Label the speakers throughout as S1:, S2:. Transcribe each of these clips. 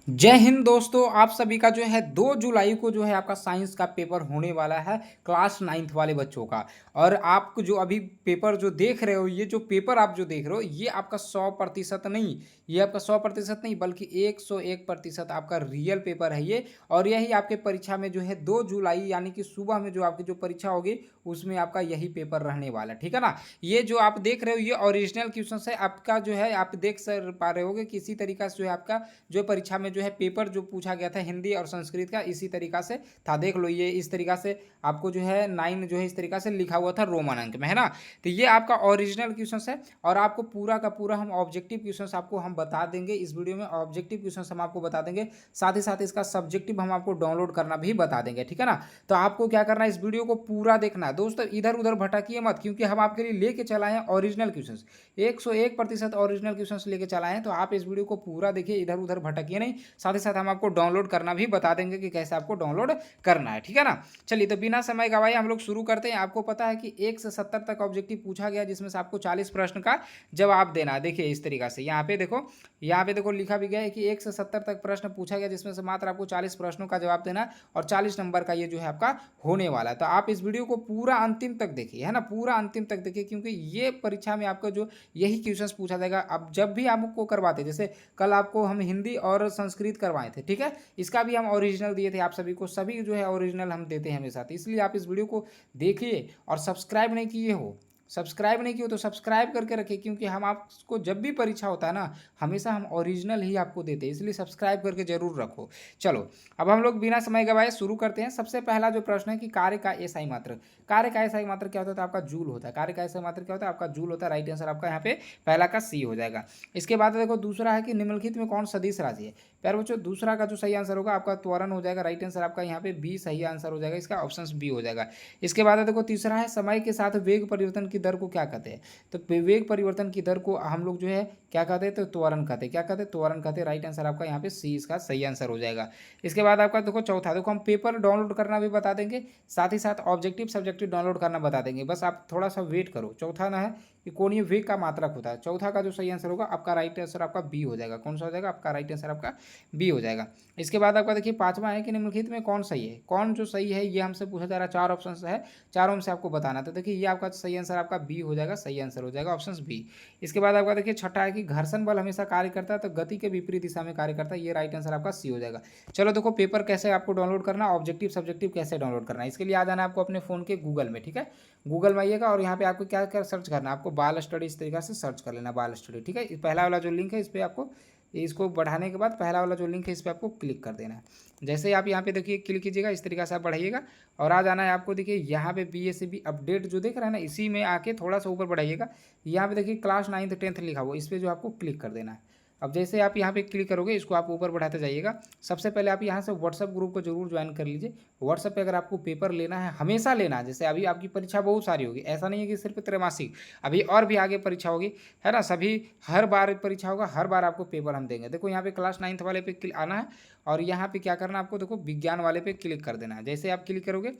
S1: जय हिंद दोस्तों। आप सभी का जो है 2 जुलाई को जो है आपका साइंस का पेपर होने वाला है क्लास 9th वाले बच्चों का। और आप जो अभी पेपर जो देख रहे हो, ये जो पेपर आप जो देख रहे हो, ये आपका 100% नहीं, ये आपका 100% नहीं बल्कि 101% आपका रियल पेपर है ये। और यही आपके परीक्षा में जो है 2 जुलाई यानी कि सुबह में जो आपकी जो परीक्षा होगी उसमें आपका यही पेपर रहने वाला है, ठीक है ना। ये जो आप देख रहे हो ये ओरिजिनल क्वेश्चन है आपका, जो है आप देख सर पा रहे होगे कि इसी तरीका से जो है आपका जो परीक्षा में जो है पेपर जो पूछा गया था हिंदी और संस्कृत का, इसी तरीका से था। देख लो ये इस तरीका से आपको जो है 9 जो है इस तरीका से लिखा हुआ था रोमन अंक में, है ना। तो ये आपका ओरिजिनल क्वेश्चन है और आपको पूरा का पूरा हम ऑब्जेक्टिव क्वेश्चन आपको हम बता देंगे इस वीडियो में। ऑब्जेक्टिव क्वेश्चन हम आपको बता देंगे, साथ ही साथ इसका सब्जेक्टिव हम आपको डाउनलोड करना भी बता देंगे, ठीक है ना। तो आपको क्या करना है, इस वीडियो को पूरा देखना है दोस्तों, इधर उधर भटकिए मत, क्योंकि हम आपके लिए लेके चलाए हैं ओरिजिनल क्वेश्चन, 101% ओरिजिनल क्वेश्चन लेके चलाए हैं। तो आप इस वीडियो को पूरा देखिए, इधर उधर भटकिए नहीं। साथ ही साथ हम आपको डाउनलोड करना भी बता देंगे कि कैसे आपको डाउनलोड करना है, ठीक है ना। चलिए तो बिना समय गवाए हम लोग शुरू करते हैं। आपको पता है कि 1 से 70 तक ऑब्जेक्टिव पूछा गया, जिसमें से आपको 40 प्रश्न का जवाब देना है। देखिए इस तरीका से यहाँ पे देखो लिखा भी गया है कि 1 से 70 तक प्रश्न पूछा गया, जिसमें से मात्र आपको 40 प्रश्नों का जवाब देना है और 40 नंबर का ये जो है आपका होने वाला है। तो आप इस वीडियो को पूरा अंतिम तक देखिए, है ना, पूरा अंतिम तक देखिए, क्योंकि ये परीक्षा में आपका जो यही क्वेश्चंस पूछा जाएगा। अब जब भी आपको करवाते, जैसे कल आपको हम हिंदी और संस्कृत करवाए थे, ठीक है, इसका भी हम ओरिजिनल दिए थे आप सभी को, सभी जो है ओरिजिनल हम देते हैं हमेशा। इसलिए आप इस वीडियो को देखिए और सब्सक्राइब नहीं किए हो, सब्सक्राइब नहीं किए तो सब्सक्राइब करके रखिए, क्योंकि हम आपको जब भी परीक्षा होता है ना, हमेशा हम ओरिजिनल ही आपको देते हैं, इसलिए सब्सक्राइब करके जरूर रखो। चलो अब हम लोग बिना समय गवाए शुरू करते हैं। सबसे पहला जो प्रश्न है कि कार्य का एसआई मात्रक, कार्य का एसआई मात्रक क्या होता है, तो आपका जूल होता है। कार्य का एसआई मात्रक क्या होता है, आपका जूल होता है। राइट आंसर आपका यहाँ पे पहला का सी हो जाएगा। इसके बाद देखो दूसरा है कि निम्नलिखित में कौन सदिश राशि है। प्यारे बच्चों, दूसरा का जो सही आंसर होगा आपका त्वरण हो जाएगा। राइट आंसर आपका यहाँ पे बी सही आंसर हो जाएगा, इसका ऑप्शन बी हो जाएगा। इसके बाद देखो तीसरा है समय के साथ वेग परिवर्तन की दर को क्या कहते हैं। तो वेग परिवर्तन की दर को हम लोग जो है क्या कहते हैं, तो त्वरण कहते हैं। क्या कहते हैं, त्वरण कहते हैं। राइट आंसर आपका यहाँ पे सी इसका सही आंसर हो जाएगा। इसके बाद आपका देखो चौथा, देखो हम पेपर डाउनलोड करना भी बता देंगे, साथ ही साथ ऑब्जेक्टिव सब्जेक्टिव डाउनलोड करना बता देंगे। बस आप थोड़ा सा वेट करो। चौथा ना है कि कोणीय वेग का मात्रक होता है। चौथा का जो सही आंसर होगा आपका राइट आंसर आपका बी हो जाएगा। कौन सा हो जाएगा, आपका राइट आंसर आपका बी हो जाएगा। इसके बाद आपका देखिए पांचवा है कि निम्नलिखित में कौन सही है। कौन जो सही है ये हमसे पूछा जा रहा है, 4 ऑप्शन है, चारों में से आपको बताना। तो देखिए ये आपका सही आंसर आपका बी हो जाएगा, सही आंसर हो जाएगा ऑप्शन बी। इसके बाद आपका देखिए छठा है कि घर्षण बल हमेशा कार्य करता है तो गति के विपरीत दिशा में कार्य करता है। ये राइट आंसर आपका सी हो जाएगा। चलो देखो पेपर कैसे आपको डाउनलोड करना, ऑब्जेक्टिव सब्जेक्टिव कैसे डाउनलोड करना है, इसके लिए आ जाना है आपको अपने फोन के गूगल में, ठीक है। गूगल में आइएगा और यहाँ पे आपको क्या क्या सर्च करना है, आपको बाल स्टडी इस तरीके से सर्च कर लेना, बाल स्टडी, ठीक है। पहला वाला जो लिंक है इस पर आपको, इसको बढ़ाने के बाद पहला वाला जो लिंक है इस पर आपको क्लिक कर देना है। जैसे ही आप यहाँ पे देखिए क्लिक कीजिएगा, इस तरीके से आप बढ़ाइएगा और आ जाना है आपको। देखिए यहाँ पे BSc अपडेट जो देख रहा है ना, इसी में आके थोड़ा सा ऊपर बढ़ाइएगा। यहाँ पे देखिए क्लास 9th 10th लिखा हुआ, इस पर जो आपको क्लिक कर देना है। अब जैसे आप यहाँ पे क्लिक करोगे, इसको आप ऊपर बढ़ाते जाइएगा। सबसे पहले आप यहाँ से व्हाट्सअप ग्रुप को जरूर ज्वाइन कर लीजिए। व्हाट्सअप पे अगर आपको पेपर लेना है, हमेशा लेना है, जैसे अभी आपकी परीक्षा बहुत सारी होगी, ऐसा नहीं है कि सिर्फ त्रैमासिक, अभी और भी आगे परीक्षा होगी, है ना। सभी हर बार परीक्षा होगा, हर बार आपको पेपर हम देंगे। देखो यहाँ पे क्लास 9th वाले पे आना है और यहाँ पे क्या करना है आपको, देखो विज्ञान वाले पे क्लिक कर देना है। जैसे आप क्लिक करोगे,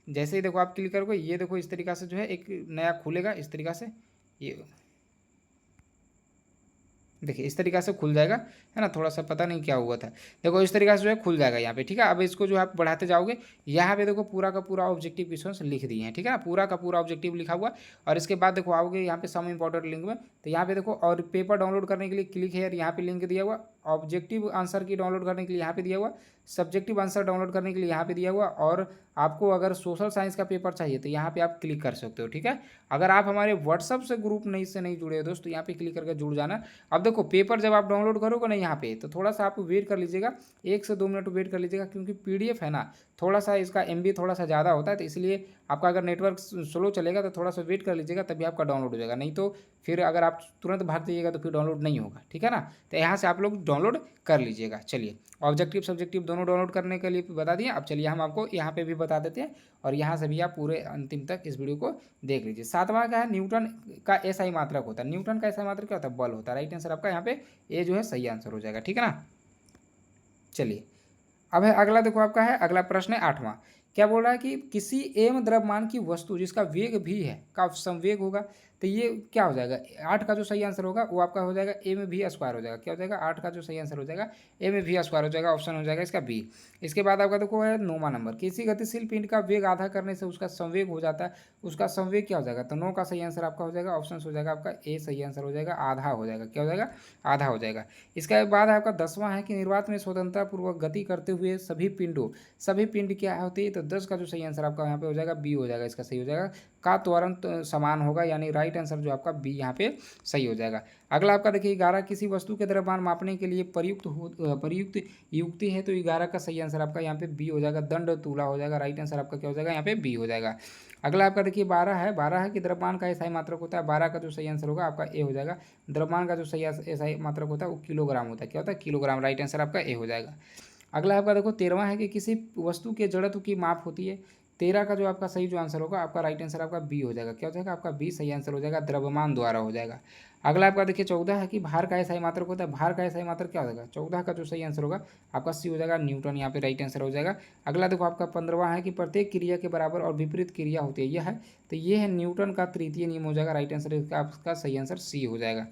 S1: जैसे ही देखो आप क्लिक करोगे, ये देखो इस तरीका से जो है एक नया खुलेगा, इस तरीका से ये देखिए इस तरीका से खुल जाएगा, है ना। थोड़ा सा पता नहीं क्या हुआ था, देखो इस तरीका से जो है खुल जाएगा यहाँ पे, ठीक है। अब इसको जो आप बढ़ाते जाओगे, यहाँ पे देखो पूरा का पूरा ऑब्जेक्टिव क्वेश्चन लिख दिए हैं, ठीक है ना, पूरा का पूरा ऑब्जेक्टिव लिखा हुआ। और इसके बाद देखो आओगे यहाँ पे सम इंपॉर्टेंट लिंक में, तो यहाँ पे देखो और पेपर डाउनलोड करने के लिए क्लिक है, यहाँ पे लिंक दिया हुआ। ऑब्जेक्टिव आंसर की डाउनलोड करने के लिए यहाँ पे दिया हुआ, सब्जेक्टिव आंसर डाउनलोड करने के लिए यहाँ पे दिया हुआ। और आपको अगर सोशल साइंस का पेपर चाहिए तो यहाँ पे आप क्लिक कर सकते हो, ठीक है। अगर आप हमारे व्हाट्सअप से ग्रुप नहीं जुड़े हो दोस्तों, यहाँ पे क्लिक करके जुड़ जाना। अब देखो पेपर जब आप डाउनलोड करोगे ना यहाँ पे, तो थोड़ा सा आप वेट कर लीजिएगा, 1 से 2 मिनट वेट कर लीजिएगा, क्योंकि PDF है ना, थोड़ा सा इसका MB थोड़ा सा ज़्यादा होता है, तो इसलिए आपका अगर नेटवर्क स्लो चलेगा तो थोड़ा सा वेट कर लीजिएगा, तभी आपका डाउनलोड हो जाएगा। नहीं तो फिर अगर आप तुरंत भाग जाइएगा तो फिर डाउनलोड नहीं होगा, ठीक है ना। तो यहाँ से आप लोग डाउनलोड कर लीजिएगा। चलिए ऑब्जेक्टिव सब्जेक्टिव दोनों डाउनलोड करने के लिए बता दिए। अब चलिए हम आपको यहाँ पे भी बता देते हैं और यहाँ से भी आप पूरे अंतिम तक इस वीडियो को देख लीजिए। सातवां क्या है, न्यूटन का एसआई मात्रक होता है। न्यूटन का एसआई मात्रक क्या होता है, बल होता है। राइट आंसर आपका यहाँ पे ए जो है सही आंसर हो जाएगा, ठीक है ना। चलिए अब है अगला, देखो आपका है अगला प्रश्न है 8वां। क्या बोल रहा है कि किसी एम द्रव्यमान की वस्तु जिसका वेग भी है का संवेग होगा। तो ये क्या हो जाएगा, 8 का जो सही आंसर होगा वो आपका हो जाएगा ए में भी स्क्वायर हो जाएगा। क्या हो जाएगा, 8 का जो सही आंसर हो जाएगा ए में भी स्क्वायर हो जाएगा, ऑप्शन हो जाएगा इसका बी। इसके बाद आपका देखो है 9वां नंबर, किसी गतिशील पिंड का वेग आधा करने से उसका संवेग हो जाता है, उसका संवेग क्या हो जाएगा, तो 9 का सही आंसर आपका हो जाएगा, ऑप्शन हो जाएगा आपका ए सही आंसर हो जाएगा, आधा हो जाएगा। क्या हो जाएगा, आधा हो जाएगा। इसके बाद आपका 10वां है कि निर्वात में स्वतंत्रता पूर्वक गति करते हुए सभी पिंड क्या होती है, तो 10 का जो सही आंसर आपका यहाँ पे हो जाएगा बी हो जाएगा, इसका सही हो जाएगा, का त्वरण समान होगा, यानी राइट आंसर जो आपका बी यहाँ पे सही हो जाएगा। अगला आपका देखिए 11, किसी वस्तु के द्रव्यमान मापने के लिए प्रयुक्त युक्ति है, तो 11 का सही आंसर आपका यहाँ पे बी हो जाएगा, दंड तूला हो जाएगा, राइट आंसर आपका क्या हो जाएगा यहाँ पे बी हो जाएगा। अगला आपका देखिए 12 है कि द्रव्यमान का एसआई मात्रक होता है, 12 का जो सही आंसर होगा आपका ए हो जाएगा, द्रव्यमान का जो सही एसआई मात्रक होता है वो किलोग्राम होता है। क्या होता है, किलोग्राम, राइट आंसर आपका ए हो जाएगा। अगला आपका देखो 13वां है कि किसी वस्तु के जड़त्व की माप होती है, 13 का जो आपका सही जो आंसर होगा आपका राइट आंसर आपका बी हो जाएगा। क्या हो जाएगा, आपका बी सही आंसर हो जाएगा, द्रव्यमान द्वारा हो जाएगा। अगला आपका देखिए 14 है कि भार का एसआई मात्रक होता है, भार का एसआई मात्रक क्या हो जाएगा, 14 का जो सही आंसर होगा आपका सी हो जाएगा, न्यूटन, यहाँ पे राइट आंसर हो जाएगा। अगला देखो आपका 15वां है कि प्रत्येक क्रिया के बराबर और विपरीत क्रिया होती है, यह है, तो ये है न्यूटन का तृतीय नियम हो जाएगा, राइट आंसर इसका आपका सही आंसर सी हो जाएगा।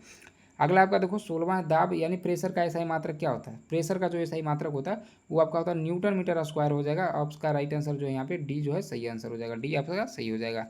S1: अगला आपका देखो 16वां, दाब यानी प्रेशर का एसआई मात्रक क्या होता है, प्रेशर का जो एसआई मात्रक होता है वो आपका होता है न्यूटन मीटर स्क्वायर हो जाएगा, आपका राइट आंसर जो है यहाँ पे डी जो है सही आंसर हो जाएगा, डी आपका सही हो जाएगा।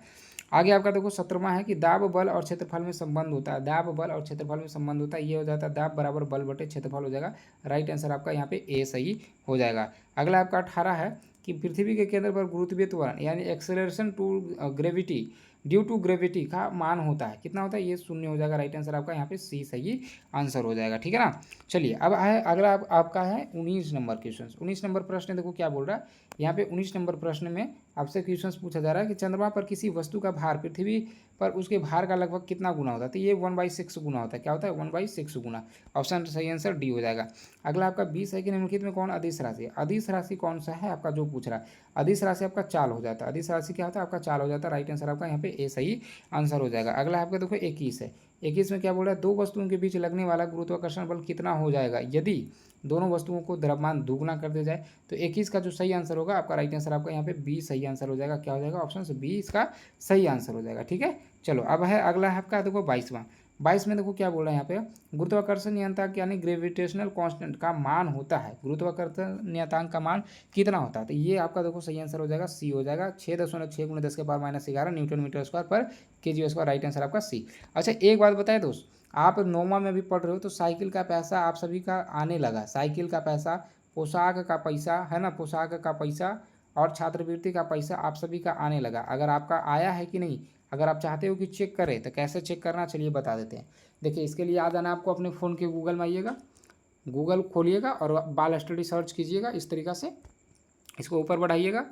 S1: आगे आपका देखो 17वां है कि दाब बल और क्षेत्रफल में संबंध होता है, दाब बल और क्षेत्रफल में संबंध होता है, ये हो जाता है दाब बराबर बल बटे क्षेत्रफल हो जाएगा, राइट आंसर आपका यहाँ पे ए सही हो जाएगा। अगला आपका 18 है कि पृथ्वी के केंद्र पर गुरुत्वीय त्वरण यानी acceleration to gravity due to gravity का मान होता है, कितना होता है, ये 0 हो जाएगा, राइट आंसर आपका यहाँ पे सी सही आंसर हो जाएगा। ठीक है ना। चलिए अब है अगला आपका है 19 नंबर क्वेश्चन। 19 नंबर प्रश्न देखो क्या बोल रहा है यहाँ पे, 19 नंबर प्रश्न में आपसे क्वेश्चन पूछा जा रहा है कि चंद्रमा पर किसी वस्तु का भार पृथ्वी पर उसके भार का लगभग कितना गुना होता है, तो ये 1/6 गुना होता है। क्या होता है, 1/6 गुना, ऑप्शन सही आंसर डी हो जाएगा। अगला आपका 20 है कि निम्नलिखित में कौन अदिश राशि है, अदिश राशि कौन सा है आपका जो पूछ रहा है, अदिश राशि आपका चाल हो जाता है, अदिश राशि क्या होता है आपका चाल हो जाता है, राइट आंसर आपका यहाँ पे ए सही आंसर हो जाएगा। अगला आपका देखो 21 है, 21 में क्या बोल रहा है, दो वस्तुओं के बीच लगने वाला गुरुत्वाकर्षण बल कितना हो जाएगा यदि दोनों वस्तुओं को द्रव्यमान दुगुना कर दिया जाए, तो 21 का जो सही आंसर होगा आपका राइट आंसर आपका यहाँ पे बी सही आंसर हो जाएगा। क्या हो जाएगा, ऑप्शन से बी इसका सही आंसर हो जाएगा। ठीक है, चलो अब है अगला है आपका देखो 22वां। 22 में देखो क्या बोल रहा है यहाँ पे, गुरुत्वाकर्षण नियतांक यानी ग्रेविटेशनल कांस्टेंट का मान होता है, गुरुत्वाकर्षण नियतांक का मान कितना होता है, तो ये आपका देखो सही आंसर हो जाएगा सी हो जाएगा, 6.6 × 10⁻⁻11 न्यूटन मीटर स्क्वायर पर केजी स्क्वायर, राइट आंसर आपका सी। अच्छा एक बात बताए दोस्त, आप 9वां में भी पढ़ रहे हो तो साइकिल का पैसा आप सभी का आने लगा, साइकिल का पैसा, पोशाक का पैसा है ना, पोशाक का पैसा और छात्रवृत्ति का पैसा आप सभी का आने लगा। अगर आपका आया है कि नहीं, अगर आप चाहते हो कि चेक करें तो कैसे चेक करना, चलिए बता देते हैं। देखिए इसके लिए याद आना आपको, अपने फ़ोन के गूगल में आइएगा, गूगल खोलिएगा और बाल स्टडी सर्च कीजिएगा इस तरीक़ा से, इसको ऊपर बढ़ाइएगा,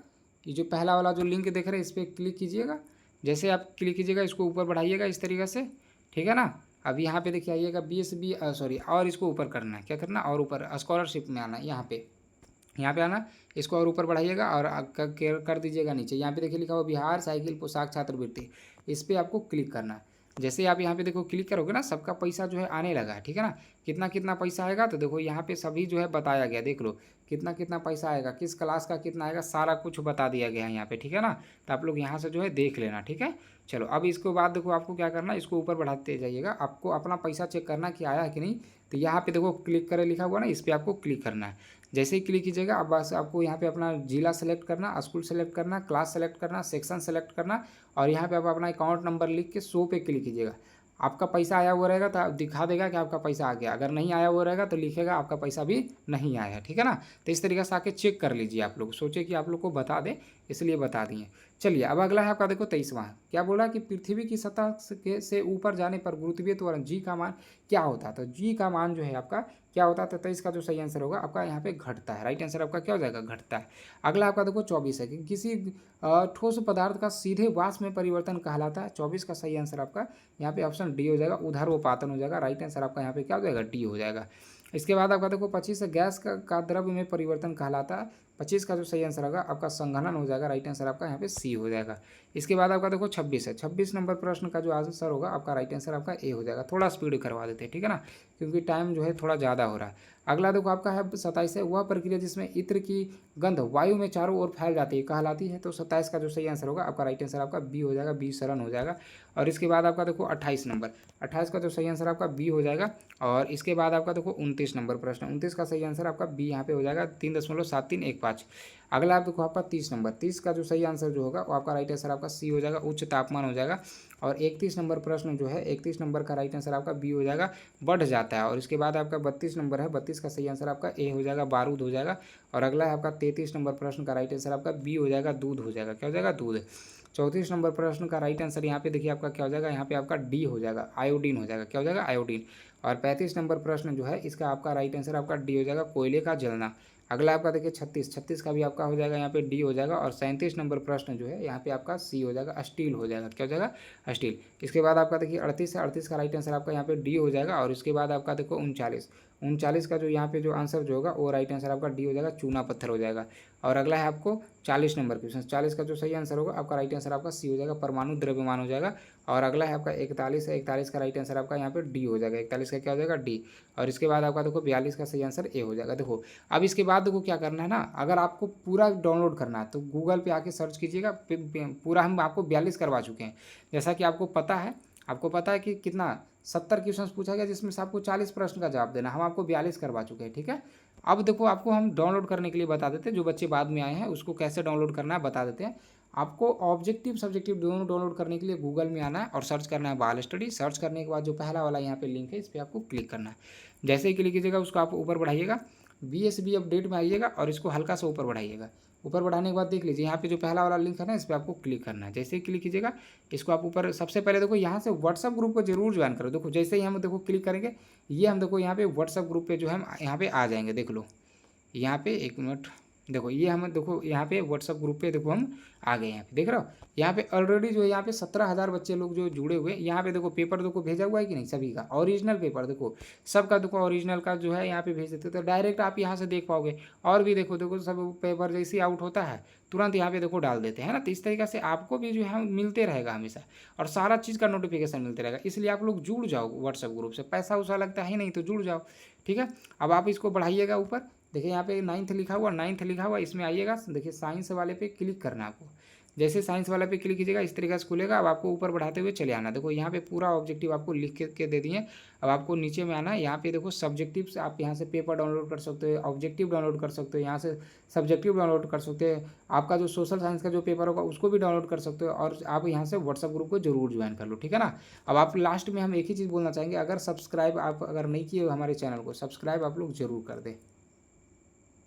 S1: ये जो पहला वाला जो लिंक देख रहे हैं इस पर क्लिक कीजिएगा, जैसे आप क्लिक कीजिएगा इसको ऊपर बढ़ाइएगा इस तरीक़े से, ठीक है ना। अब यहाँ पे देखिए आइएगा BSB सॉरी, और इसको ऊपर करना है, क्या करना, और ऊपर स्कॉलरशिप में आना है, यहाँ पे आना, इसको और ऊपर बढ़ाइएगा और कर दीजिएगा नीचे, यहाँ पे देखिए लिखा हुआ बिहार साइकिल पोशाक छात्रवृत्ति, इस पर आपको क्लिक करना है। जैसे आप यहाँ पे देखो क्लिक करोगे ना, सबका पैसा जो है आने लगा है, ठीक है ना। कितना कितना पैसा आएगा तो देखो यहाँ पे सभी जो है बताया गया, देख लो कितना कितना पैसा आएगा, किस क्लास का कितना आएगा, सारा कुछ बता दिया गया है यहाँ पे, ठीक है ना। तो आप लोग यहाँ से जो है देख लेना, ठीक है। चलो अब इसके बाद देखो आपको क्या करना है, इसको ऊपर बढ़ाते जाइएगा, आपको अपना पैसा चेक करना कि आया है कि नहीं। तो यहाँ पे देखो क्लिक करें लिखा हुआ ना, इस पर आपको क्लिक करना है। जैसे ही क्लिक कीजिएगा अब बस आपको यहाँ पे अपना जिला सेलेक्ट करना, स्कूल सेलेक्ट करना, क्लास सेलेक्ट करना, सेक्शन सेलेक्ट करना, और यहाँ पे आप अपना अकाउंट नंबर लिख के 100 पे क्लिक कीजिएगा। आपका पैसा आया हुआ रहेगा तो दिखा देगा कि आपका पैसा आ गया, अगर नहीं आया हुआ रहेगा तो लिखेगा आपका पैसा भी नहीं आया है, ठीक है ना। तो इस तरीके से आके चेक कर लीजिए, आप लोग सोचे कि आप लोग को बता दें इसलिए बता दिए। चलिए अब अगला है आपका देखो 23वां, क्या बोला कि पृथ्वी की सतह से ऊपर जाने पर गुरुत्वीय त्वरण जी का मान क्या होता है, तो जी का मान जो है आपका क्या होता है, तो 23 का जो सही आंसर होगा आपका यहाँ पे घटता है, राइट आंसर आपका क्या हो जाएगा, घटता है। अगला आपका देखो 24 है कि किसी ठोस पदार्थ का सीधे वाष्प में परिवर्तन कहलाता है, 24 का सही आंसर आपका यहाँ पे ऑप्शन डी हो जाएगा, उधर्वपातन हो जाएगा, राइट आंसर आपका यहाँ पे क्या हो जाएगा, डी हो जाएगा। इसके बाद आपका देखो 25 गैस का द्रव्य में परिवर्तन कहलाता है, 25 का जो सही आंसर होगा आपका संघनन हो जाएगा, राइट आंसर आपका यहाँ पे सी हो जाएगा। इसके बाद आपका देखो 26 है, 26 नंबर प्रश्न का जो आंसर होगा आपका राइट आंसर आपका ए हो जाएगा। थोड़ा स्पीड करवा देते हैं, ठीक है ना, क्योंकि टाइम जो है थोड़ा ज़्यादा हो रहा है। अगला देखो आपका है 27 है, वह प्रक्रिया जिसमें इत्र की गंध वायु में चारों ओर फैल जाती है कहलाती है। तो 27 का जो सही आंसर होगा आपका राइट आंसर आपका बी हो जाएगा, बी शरण हो जाएगा। और इसके बाद आपका देखो 28 नंबर, 28 का जो सही आंसर आपका बी हो जाएगा। और इसके बाद आपका देखो 29 नंबर प्रश्न, 29 का सही आंसर आपका बी यहाँ पे हो जाएगा, 3.7315। अगला आप देखो आपका 30 नंबर, 30 का जो सही आंसर जो होगा वो आपका राइट आंसर आपका सी हो जाएगा, उच्च तापमान हो जाएगा। और 31 नंबर प्रश्न जो है, 31 नंबर का राइट आंसर आपका बी हो जाएगा, बढ़ जाता है। और इसके बाद आपका 32 नंबर है, 32 का सही आंसर आपका ए हो जाएगा, बारूद हो जाएगा। और अगला है आपका 33 नंबर प्रश्न का राइट आंसर आपका बी हो जाएगा, दूध हो जाएगा। क्या हो जाएगा? दूध। 34 नंबर प्रश्न का राइट आंसर यहाँ पे देखिए आपका क्या हो जाएगा, यहाँ पे आपका डी हो जाएगा, आयोडीन हो जाएगा। क्या हो जाएगा? आयोडीन। और 35 नंबर प्रश्न जो है इसका आपका राइट आंसर आपका डी हो जाएगा, कोयले का जलना। अगला आपका देखिए 36, 36 का भी आपका हो जाएगा यहाँ पे डी हो जाएगा। और 37 नंबर प्रश्न जो है यहाँ पे आपका सी हो जाएगा, स्टील हो जाएगा। क्या हो जाएगा? स्टील। इसके बाद आपका देखिए 38 है, 38 का राइट आंसर आपका यहाँ पे डी हो जाएगा। और इसके बाद आपका देखो 39, 39 का जो यहाँ पे जो आंसर जो होगा वो राइट आंसर आपका डी हो जाएगा, चूना पत्थर हो जाएगा। और अगला है आपको 40 नंबर क्वेश्चन, 40 का जो सही आंसर होगा आपका राइट आंसर आपका सी हो जाएगा, परमाणु द्रव्यमान हो जाएगा। और अगला है आपका 41 है, 41 का राइट आंसर आपका यहाँ पे डी हो जाएगा, 41 का क्या हो जाएगा? डी। और इसके बाद आपका देखो 42 का सही आंसर ए हो जाएगा। देखो अब इसके बाद देखो क्या करना है ना, अगर आपको पूरा डाउनलोड करना है तो गूगल पे आके सर्च कीजिएगा, पूरा हम आपको 42 करवा चुके हैं। जैसा कि आपको पता है कि कितना 70 क्वेश्चन पूछा गया, जिसमें से आपको 40 प्रश्न का जवाब देना, हम आपको 42 करवा चुके हैं। ठीक है, अब देखो आपको हम डाउनलोड करने के लिए बता देते हैं, जो बच्चे बाद में आए हैं उसको कैसे डाउनलोड करना है बता देते हैं। आपको ऑब्जेक्टिव सब्जेक्टिव दोनों डाउनलोड करने के लिए गूगल में आना है और सर्च करना है बाल स्टडी। सर्च करने के बाद जो पहला वाला यहाँ पे लिंक है इस पर आपको क्लिक करना है। जैसे ही क्लिक कीजिएगा उसको आप ऊपर बढ़ाइएगा, BSB अपडेट में आइएगा और इसको हल्का सा ऊपर बढ़ाइएगा। ऊपर बढ़ाने के बाद देख लीजिए यहाँ पे जो पहला वाला लिंक है ना, इस पर आपको क्लिक करना है। जैसे ही क्लिक कीजिएगा इसको आप ऊपर, सबसे पहले देखो यहाँ से व्हाट्सअप ग्रुप को जरूर ज्वाइन करो। देखो जैसे ही हम देखो क्लिक करेंगे, ये हम देखो यहाँ पे व्हाट्सअप ग्रुप पे जो है हम यहाँ पे आ जाएंगे। देख लो यहाँ पे, एक मिनट, देखो ये हम देखो यहाँ पे व्हाट्सअप ग्रुप पे देखो हम आ गए। यहाँ पे देख रहे हो, यहाँ पे ऑलरेडी जो है यहाँ पे 17,000 बच्चे लोग जो जुड़े हुए हैं। यहाँ पे देखो पेपर देखो भेजा हुआ है कि नहीं, सभी का ओरिजिनल पेपर देखो, सबका देखो ओरिजिनल का जो है यहाँ पे भेज देते हो, तो डायरेक्ट आप यहाँ से देख पाओगे। और भी देखो सब पेपर जैसे ही आउट होता है तुरंत यहाँ पे देखो डाल देते हैं ना। तो इस तरीके से आपको भी जो है मिलते रहेगा हमेशा, और सारा चीज़ का नोटिफिकेशन मिलते रहेगा। इसलिए आप लोग जुड़ जाओ व्हाट्सअप ग्रुप से, पैसा वैसा लगता है नहीं, तो जुड़ जाओ। ठीक है, अब आप इसको बढ़ाइएगा ऊपर, देखिए यहाँ पे 9th लिखा हुआ, 9th लिखा हुआ, इसमें आइएगा। देखिए साइंस वाले पे क्लिक करना है आपको। जैसे साइंस वाले पे क्लिक कीजिएगा इस तरीके से खुलेगा। अब आपको ऊपर बढ़ाते हुए चले आना। देखो यहाँ पे पूरा ऑब्जेक्टिव आपको लिख के दे दिए। अब आपको नीचे में आना है, यहाँ पे देखो सब्जेक्टिव से आप यहाँ से पेपर डाउनलोड कर सकते हो, ऑब्जेक्टिव डाउनलोड कर सकते हो, यहाँ से सब्जेक्टिव डाउनलोड कर सकते हो, आपका जो सोशल साइंस का जो पेपर होगा उसको भी डाउनलोड कर सकते हो। और आप यहाँ से व्हाट्सअप ग्रुप को जरूर ज्वाइन कर लो। ठीक है ना। अब आप लास्ट में हम एक ही चीज़ बोलना चाहेंगे, अगर सब्सक्राइब आप अगर नहीं किए हो हमारे चैनल को, सब्सक्राइब आप लोग जरूर कर दें।